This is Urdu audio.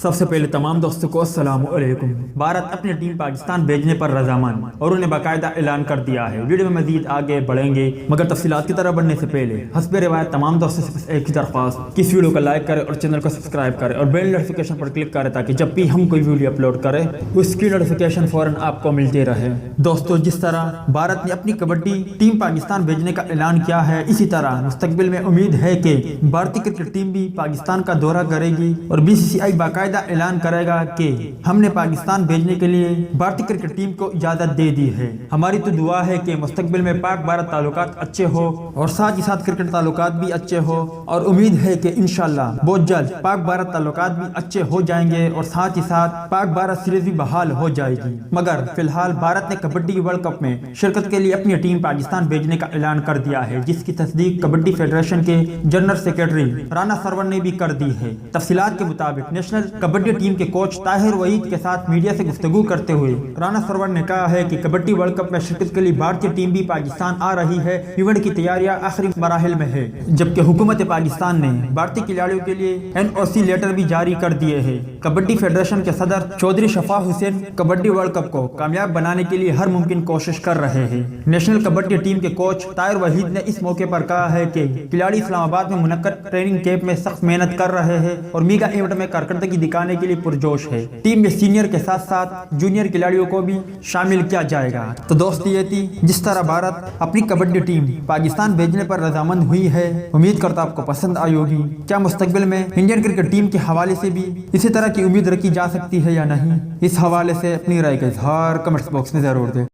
سب سے پہلے تمام دوستوں کو السلام علیکم۔ بھارت اپنی ٹیم پاکستان بھیجنے پر رضامند اور انہیں باقاعدہ اعلان کر دیا ہے۔ ویڈیو میں مزید آگے بڑھیں گے مگر تفصیلات کی طرف بڑھنے سے پہلے حسب روایت تمام دوستوں سے بس ایک ہی درخواست کہ اس ویڈیو کو لائک کریں اور چینل کو سبسکرائب کریں اور بیل نوٹیفیکیشن پر کلک کریں تاکہ جب بھی ہم کوئی ویڈیو اپلوڈ کریں اس کی نوٹیفیکیشن فوراً آپ کو ملتی رہے۔ دوستو، جس طرح بھارت نے اپنی کبڈی ٹیم پاکستان بھیجنے کا اعلان کیا ہے، اسی طرح مستقبل میں امید ہے کہ بھارتی کرکٹ ٹیم بھی پاکستان کا دورہ کرے گی اور BCCI باقاعدہ اعلان کرے گا کہ ہم نے پاکستان بھیجنے کے لیے بھارتی کرکٹ ٹیم کو اجازت دے دی ہے۔ ہماری تو دعا ہے کہ مستقبل میں پاک بھارت تعلقات اچھے ہو اور ساتھ ہی ساتھ کرکٹ تعلقات بھی اچھے ہو، اور امید ہے کہ انشاءاللہ بہت جلد پاک بھارت تعلقات بھی اچھے ہو جائیں گے اور ساتھ ہی ساتھ پاک بھارت سیریز بھی بحال ہو جائے گی۔ مگر فی الحال بھارت نے کبڈی ورلڈ کپ میں شرکت کے لیے اپنی ٹیم پاکستان بھیجنے کا اعلان کر دیا ہے، جس کی تصدیق کبڈی فیڈریشن کے جنرل سیکرٹری رانا سرور نے بھی کر دی ہے۔ تفصیلات کے مطابق نیشنل کبڈی ٹیم کے کوچ طاہر وحید کے ساتھ میڈیا سے گفتگو کرتے ہوئے رانا سرور نے کہا ہے کہ کبڈی ورلڈ کپ میں شرکت کے لیے بھارتی ٹیم بھی پاکستان آ رہی ہے۔ ایونٹ کی تیاریاں آخری مراحل میں ہے، جبکہ حکومت پاکستان نے بھارتی کھلاڑیوں کے لیے NOC لیٹر بھی جاری کر دیے ہیں۔ کبڈی فیڈریشن کے صدر چودھری شفا حسین کبڈی ورلڈ کپ کو کامیاب بنانے کے لیے ہر ممکن کوشش کر رہے ہیں۔ نیشنل کبڈی ٹیم کے کوچ طاہر وحید نے اس موقع پر کہا ہے کہ کھلاڑی اسلام آباد میں منعقد ٹریننگ کیمپ میں سخت محنت کر رہے ہیں اور میگا ایونٹ میں کارکردگی دکھانے کے لیے پرجوش ہے۔ ٹیم میں سینئر کے ساتھ ساتھ جونیئر کھلاڑیوں کو بھی شامل کیا جائے گا۔ تو دوست، یہ تھی جس طرح بھارت اپنی کبڈی ٹیم پاکستان بھیجنے پر رضامند ہوئی ہے۔ امید کرتا آپ کو پسند آئی ہوگی۔ کیا مستقبل میں انڈین کرکٹ ٹیم کے حوالے سے بھی اسی طرح کی امید رکھی جا سکتی ہے یا نہیں؟ اس حوالے سے اپنی رائے کا اظہار کمنٹس باکس میں ضرور دیں۔